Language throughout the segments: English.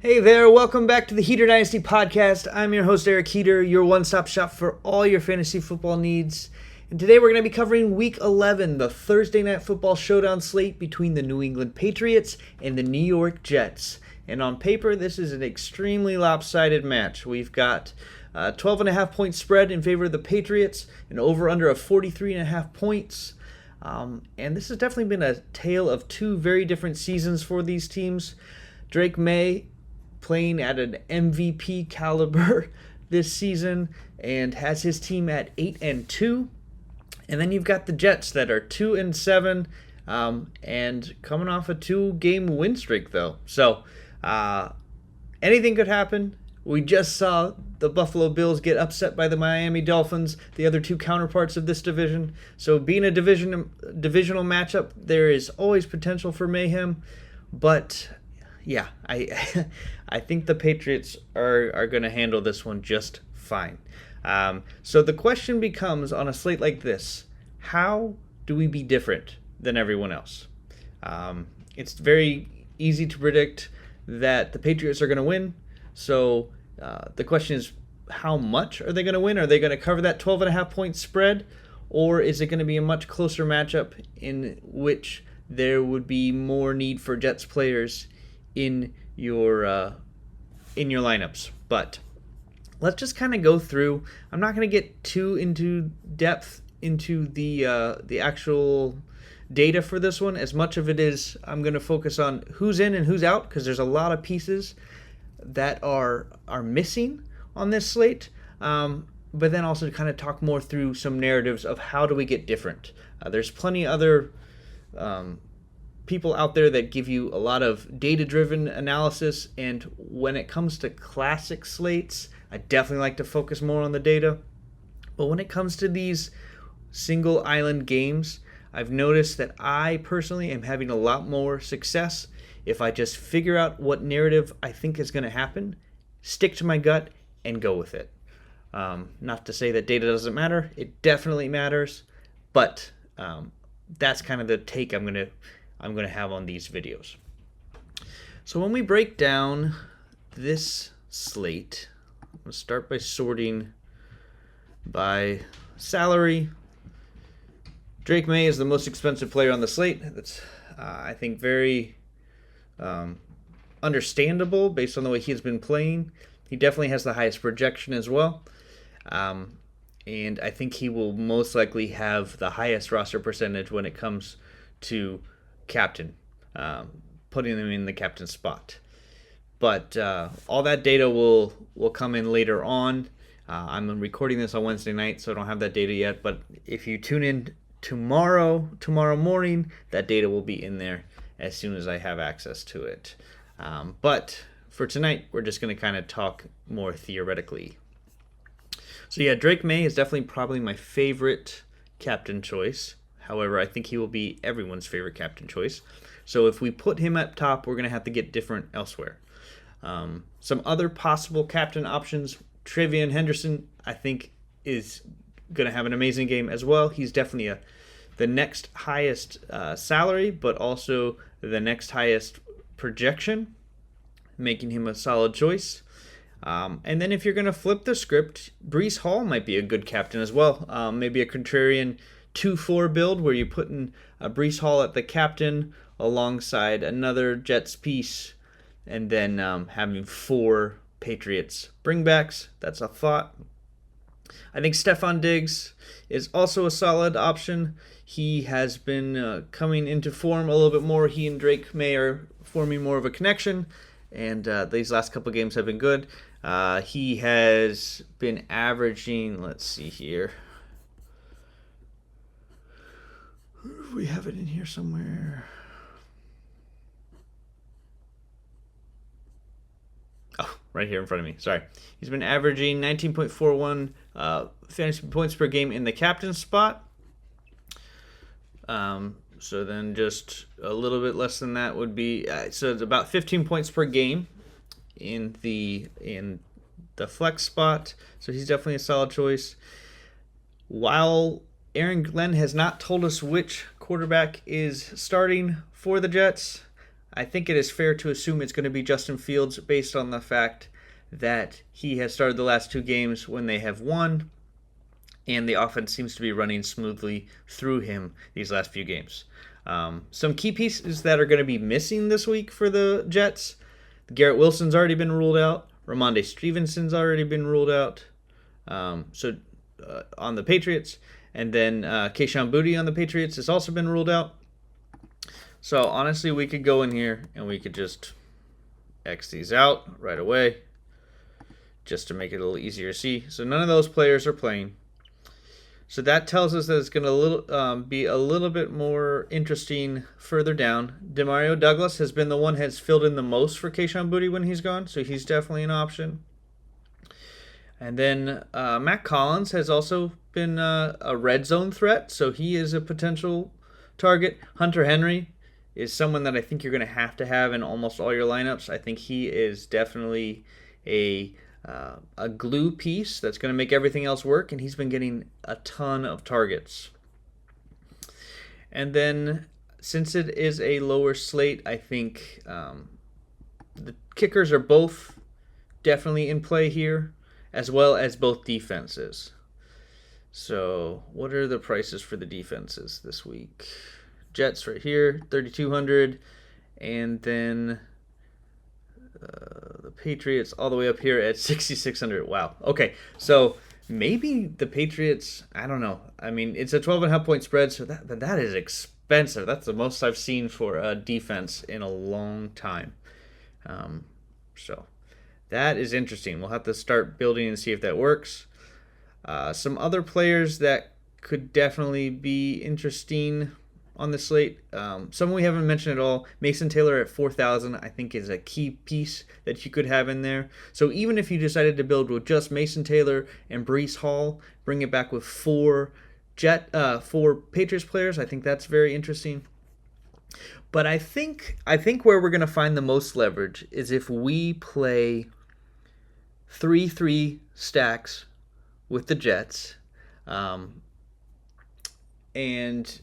Hey there, welcome back to the Heater Dynasty podcast. I'm your host, Eric Heater, your one-stop shop for all your fantasy football needs. And today we're going to be covering Week 11, the Thursday Night Football Showdown slate between the New England Patriots and the New York Jets. And on paper, this is an extremely lopsided match. We've got 12.5 point spread in favor of the Patriots, an over-under of 43.5 points. And this has definitely been a tale of two very different seasons for these teams. Maye playing at an MVP caliber this season and has his team at 8-2. And then you've got the Jets that are 2-7 and coming off a 2-game win streak though. So anything could happen. We just saw the Buffalo Bills get upset by the Miami Dolphins, the other two counterparts of this division. So being a divisional matchup, there is always potential for mayhem. But yeah, I think the Patriots are going to handle this one just fine. So the question becomes, on a slate like this, how do we be different than everyone else? It's very easy to predict that the Patriots are going to win. So the question is, how much are they going to win? Are they going to cover that 12.5 point spread? Or is it going to be a much closer matchup in which there would be more need for Jets players in your lineups? But let's just kind of go through. I'm not going to get too into depth into the actual data for this one. As much of it is, I'm going to focus on who's in and who's out, because there's a lot of pieces that are missing on this slate. But then also to kind of talk more through some narratives of how do we get different. There's plenty other people out there that give you a lot of data-driven analysis, and when it comes to classic slates, I definitely like to focus more on the data. But when it comes to these single island games, I've noticed that I personally am having a lot more success if I just figure out what narrative I think is going to happen, stick to my gut, and go with it. Not to say that data doesn't matter. It definitely matters, but that's kind of the take I'm going to have on these videos. So when we break down this slate, I'm going to start by sorting by salary. Maye is the most expensive player on the slate. That's, I think, very understandable based on the way he's been playing. He definitely has the highest projection as well. And I think he will most likely have the highest roster percentage when it comes to captain, putting him in the captain spot. But all that data will come in later on. I'm recording this on Wednesday night, so I don't have that data yet. But if you tune in tomorrow morning, that data will be in there as soon as I have access to it. But for tonight, we're just going to kind of talk more theoretically. So yeah, Maye is definitely probably my favorite captain choice. However, I think he will be everyone's favorite captain choice. So if we put him up top, we're going to have to get different elsewhere. Some other possible captain options, Trevion Henderson, I think is going to have an amazing game as well. He's definitely the next highest salary, but also the next highest projection, making him a solid choice. And then if you're going to flip the script, Breece Hall might be a good captain as well. Maybe a contrarian 2-4 build where you put in Breece Hall at the captain alongside another Jets piece, and then having 4 Patriots bringbacks. That's a thought. I think Stephon Diggs is also a solid option. He has been coming into form a little bit more. He and Maye are forming more of a connection, and these last couple games have been good. He has been averaging, let's see here. We have it in here somewhere. Oh, right here in front of me. Sorry. He's been averaging 19.41 fantasy points per game in the captain spot. So then just a little bit less than that would be so it's about 15 points per game in the flex spot. So he's definitely a solid choice. While Aaron Glenn has not told us which quarterback is starting for the Jets, I think it is fair to assume it's going to be Justin Fields based on the fact that he has started the last 2 games when they have won, and the offense seems to be running smoothly through him these last few games. Some key pieces that are going to be missing this week for the Jets. Garrett Wilson's already been ruled out. Ramondre Stevenson's already been ruled out. On the Patriots. And then Kayshon Boutte on the Patriots has also been ruled out. So honestly, we could go in here and we could just X these out right away just to make it a little easier to see. So none of those players are playing. So that tells us that it's going to be a little bit more interesting further down. Demario Douglas has been the one has filled in the most for Kayshon Boutte when he's gone, so he's definitely an option. And then Matt Collins has also been a red zone threat, so he is a potential target. Hunter Henry is someone that I think you're going to have in almost all your lineups. I think he is definitely a glue piece that's going to make everything else work, and he's been getting a ton of targets. And then since it is a lower slate, I think the kickers are both definitely in play here, as well as both defenses. So what are the prices for the defenses this week? Jets right here, 3,200, and then the Patriots all the way up here at 6,600. Wow. Okay, so maybe the Patriots, I don't know. I mean, it's a 12.5 point spread, so that is expensive. That's the most I've seen for a defense in a long time. So that is interesting. We'll have to start building and see if that works. Some other players that could definitely be interesting on the slate. Someone we haven't mentioned at all, Mason Taylor at 4,000, I think is a key piece that you could have in there. So even if you decided to build with just Mason Taylor and Breece Hall, bring it back with four Patriots players, I think that's very interesting. But I think where we're going to find the most leverage is if we play 3-3 stacks with the Jets, and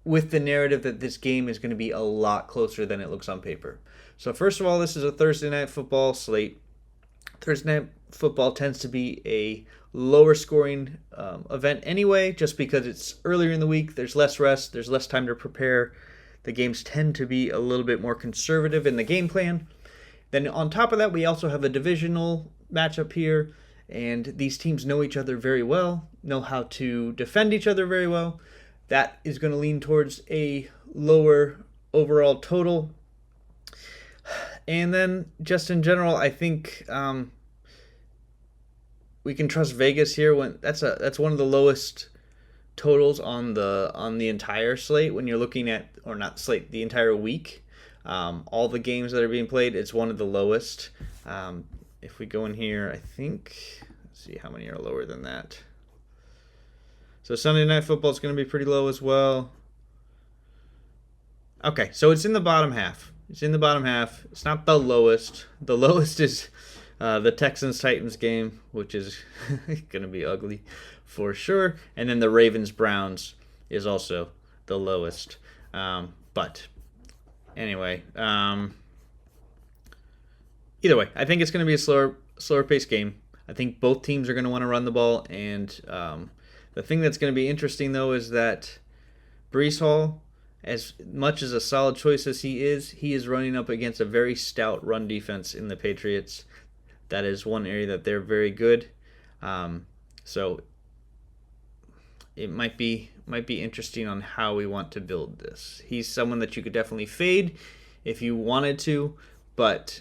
with the narrative that this game is going to be a lot closer than it looks on paper. So first of all, this is a Thursday night football slate. Thursday night football tends to be a lower scoring event anyway, just because it's earlier in the week, there's less rest, there's less time to prepare. The games tend to be a little bit more conservative in the game plan. Then on top of that, we also have a divisional matchup here, and these teams know each other very well, know how to defend each other very well. That is going to lean towards a lower overall total. And then just in general, I think we can trust Vegas here when that's one of the lowest totals on the entire slate when you're looking at, or not slate, the entire week. All the games that are being played, it's one of the lowest. If we go in here, I think, let's see how many are lower than that. So Sunday Night Football is going to be pretty low as well. Okay, so it's in the bottom half. It's in the bottom half. It's not the lowest. The lowest is the Texans-Titans game, which is going to be ugly for sure. And then the Ravens-Browns is also the lowest. But anyway, either way, I think it's going to be a slower-paced game. I think both teams are going to want to run the ball, and the thing that's going to be interesting, though, is that Breece Hall, as much as a solid choice as he is running up against a very stout run defense in the Patriots. That is one area that they're very good. So it might be interesting on how we want to build this. He's someone that you could definitely fade if you wanted to, but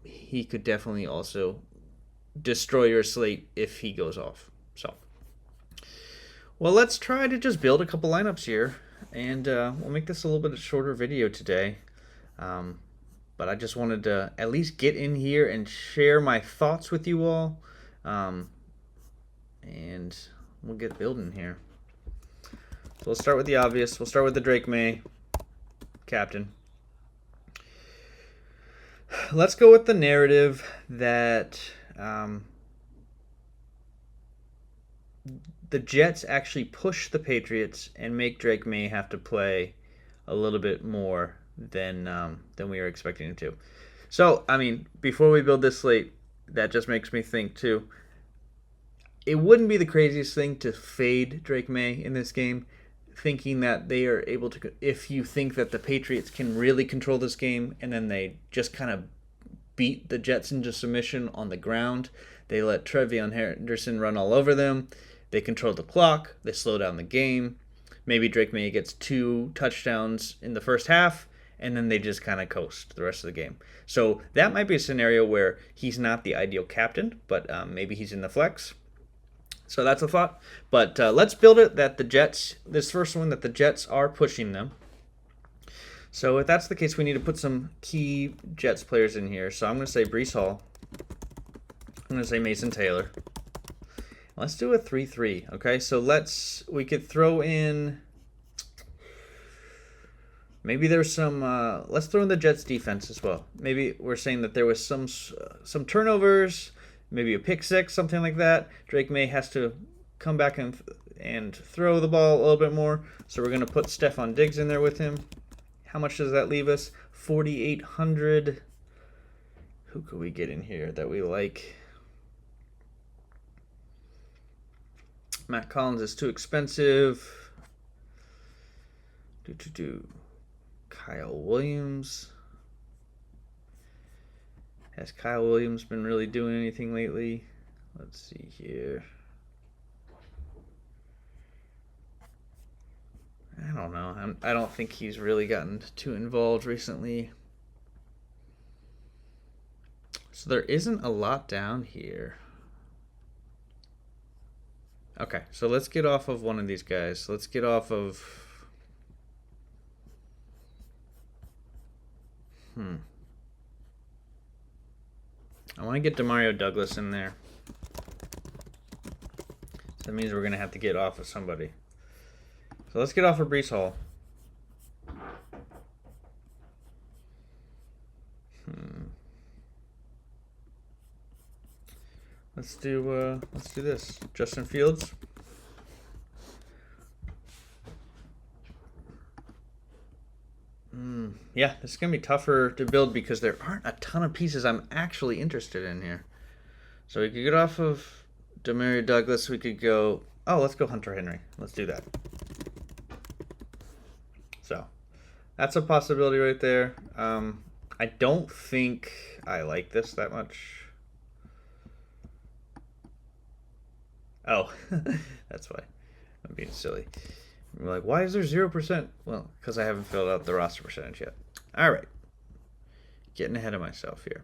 he could definitely also destroy your slate if he goes off. So, well, let's try to just build a couple lineups here, and we'll make this a little bit shorter video today. But I just wanted to at least get in here and share my thoughts with you all, and we'll get building here. So we'll start with the obvious. We'll start with the Drake Maye captain. Let's go with the narrative that the Jets actually push the Patriots and make Drake Maye have to play a little bit more than we were expecting him to. So, I mean, before we build this slate, that just makes me think too. It wouldn't be the craziest thing to fade Drake Maye in this game, thinking that they are able to, if you think that the Patriots can really control this game and then they just kind of beat the Jets into submission on the ground. They let Trevion Henderson run all over them. They control the clock. They slow down the game. Maybe Drake Maye gets 2 touchdowns in the first half, and then they just kind of coast the rest of the game. So that might be a scenario where he's not the ideal captain, but maybe he's in the flex. So that's a thought. But let's build it that the Jets, this first one, that the Jets are pushing them. So if that's the case, we need to put some key Jets players in here. So I'm going to say Breece Hall. I'm going to say Mason Taylor. Let's do a 3-3. Okay, so we could throw in, maybe there's some, let's throw in the Jets defense as well. Maybe we're saying that there was some turnovers, maybe a pick six, something like that. Drake Maye has to come back and throw the ball a little bit more. So we're going to put Stephon Diggs in there with him. How much does that leave us? 4,800. Who could we get in here that we like? Matt Collins is too expensive. Kyle Williams. Has Kyle Williams been really doing anything lately? Let's see here. I don't know. I don't think he's really gotten too involved recently. So there isn't a lot down here. Okay, so let's get off of one of these guys. Let's get off of... I want to get Demario Douglas in there. So that means we're going to have to get off of somebody. So let's get off of Breece Hall. Let's do this. Justin Fields. Yeah, this is going to be tougher to build because there aren't a ton of pieces I'm actually interested in here. So we could get off of Demario Douglas. We could go... Oh, let's go Hunter Henry. Let's do that. So that's a possibility right there. I don't think I like this that much. Oh, that's why. I'm being silly. We're like, why is there 0%? Well, because I haven't filled out the roster percentage yet. All right. Getting ahead of myself here.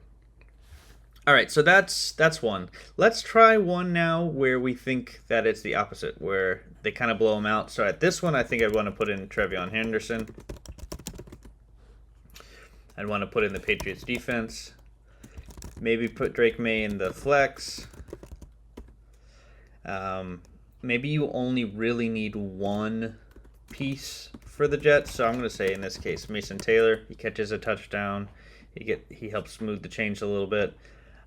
All right, so that's one. Let's try one now where we think that it's the opposite, where they kind of blow them out. So at this one, I think I'd want to put in Trevion Henderson. I'd want to put in the Patriots defense. Maybe put Drake Maye in the flex. Maybe you only really need one piece for the Jets. So I'm going to say in this case, Mason Taylor. He catches a touchdown. He helps smooth the change a little bit.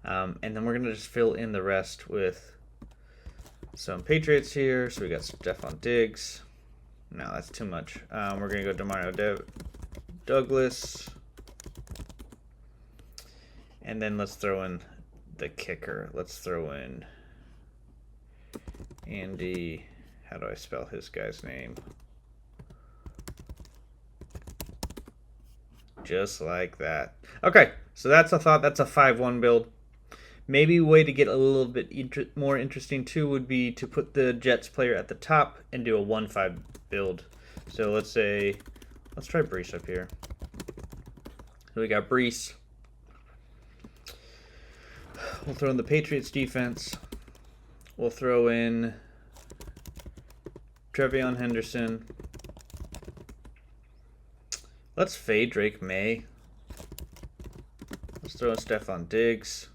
And then we're going to just fill in the rest with some Patriots here. So we got Stephon Diggs. No, that's too much. We're going to go Demario Douglas. And then let's throw in the kicker. Let's throw in Andy. How do I spell his guy's name? Just like that. Okay, so that's a thought. That's a 5-1 build. Maybe a way to get a little bit more interesting too would be to put the Jets player at the top and do a 1-5 build. So let's try Breece up here. So we got Breece. We'll throw in the Patriots defense. We'll throw in Trevion Henderson. Let's fade Drake Maye. Let's throw in Stephon Diggs.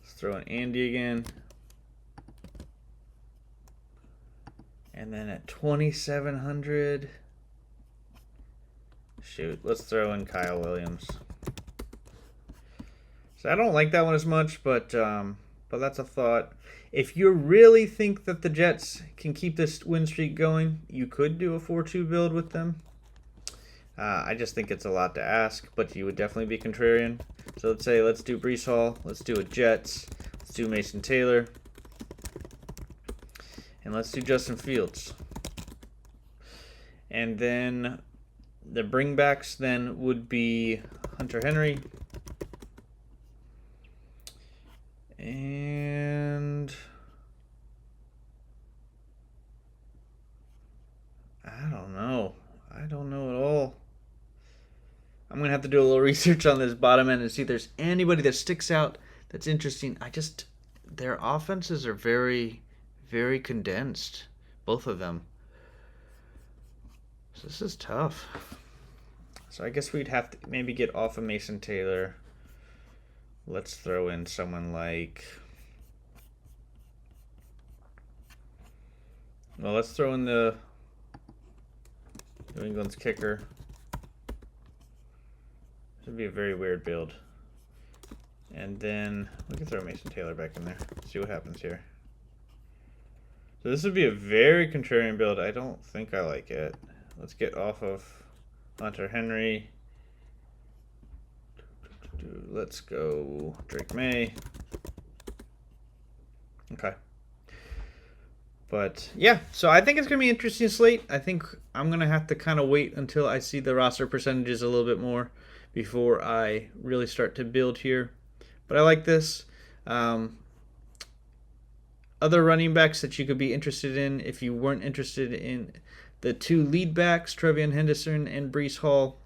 Let's throw in Andy again. And then at 2,700, shoot, let's throw in Kyle Williams. So I don't like that one as much, but that's a thought. If you really think that the Jets can keep this win streak going, you could do a 4-2 build with them. I just think it's a lot to ask, but you would definitely be contrarian. So let's do Breece Hall, let's do a Jets, let's do Mason Taylor, and let's do Justin Fields. And then the bringbacks then would be Hunter Henry. And I don't know. I don't know at all. I'm going to have to do a little research on this bottom end and see if there's anybody that sticks out that's interesting. Their offenses are very, very condensed. Both of them. So this is tough. So I guess we'd have to maybe get off of Mason Taylor. Let's throw in someone like... Well, let's throw in the New England's kicker. This would be a very weird build. And then we can throw Mason Taylor back in there. See what happens here. So this would be a very contrarian build. I don't think I like it. Let's get off of Hunter Henry. Let's go Drake Maye. Okay. But yeah, so I think it's going to be an interesting slate. I think I'm going to have to kind of wait until I see the roster percentages a little bit more before I really start to build here. But I like this. Other running backs that you could be interested in if you weren't interested in the two lead backs, Trevion Henderson and Breece Hall.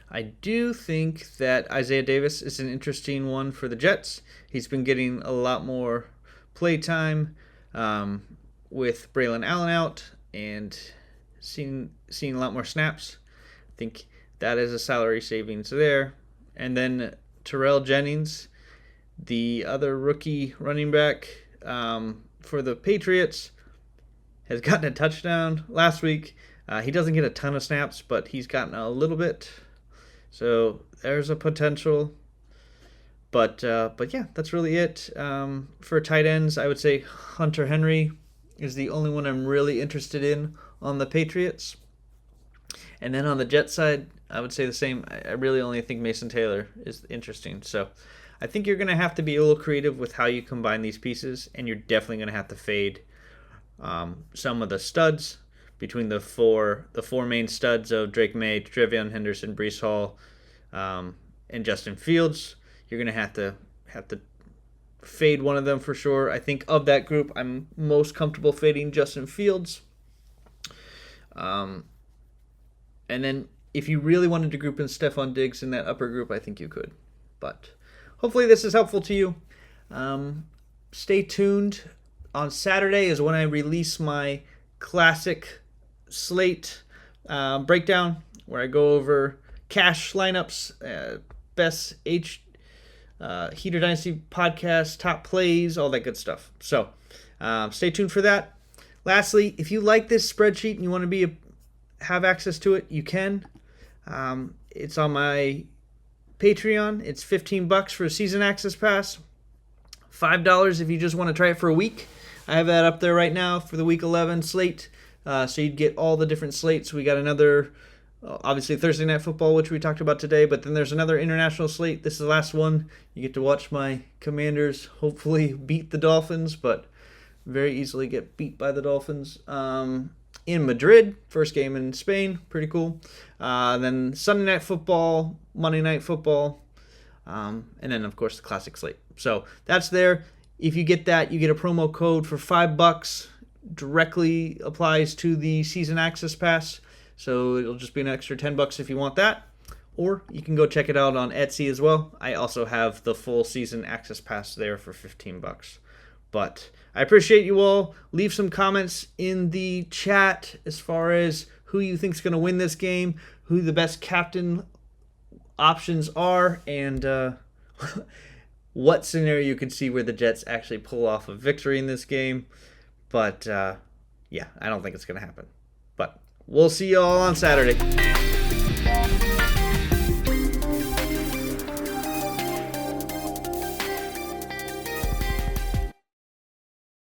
I do think that Isaiah Davis is an interesting one for the Jets. He's been getting a lot more play time with Braylon Allen out and seeing a lot more snaps. I think that is a salary savings there. And then Terrell Jennings, the other rookie running back for the Patriots, has gotten a touchdown last week. He doesn't get a ton of snaps, but he's gotten a little bit. So there's a potential. But yeah, that's really it. For tight ends, I would say Hunter Henry is the only one I'm really interested in on the Patriots. And then on the Jets side, I would say the same. I really only think Mason Taylor is interesting. So I think you're going to have to be a little creative with how you combine these pieces, and you're definitely going to have to fade some of the studs between the four main studs of Drake Maye, Trevion Henderson, Breece Hall, and Justin Fields. You're going to have to fade one of them for sure. I think of that group, I'm most comfortable fading Justin Fields. And then if you really wanted to group in Stephon Diggs in that upper group, I think you could. But hopefully this is helpful to you. Stay tuned. On Saturday is when I release my classic slate breakdown, where I go over cash lineups, best Heater Dynasty podcast, top plays, all that good stuff. So stay tuned for that. Lastly, if you like this spreadsheet and you want to have access to it, you can. It's on my Patreon. It's $15 for a season access pass. $5 if you just want to try it for a week. I have that up there right now for the Week 11 slate. So you'd get all the different slates. We got another, obviously, Thursday Night Football, which we talked about today. But then there's another international slate. This is the last one. You get to watch my Commanders hopefully beat the Dolphins, but very easily get beat by the Dolphins. In Madrid, first game in Spain. Pretty cool. Then Sunday Night Football, Monday Night Football. And then, of course, the classic slate. So that's there. If you get that, you get a promo code for $5. Directly applies to the season access pass. So it'll just be an extra $10 if you want that. Or you can go check it out on Etsy as well. I also have the full season access pass there for $15. But I appreciate you all. Leave some comments in the chat as far as who you think is going to win this game, who the best captain options are, and what scenario you could see where the Jets actually pull off a victory in this game. But yeah, I don't think it's going to happen. But we'll see you all on Saturday.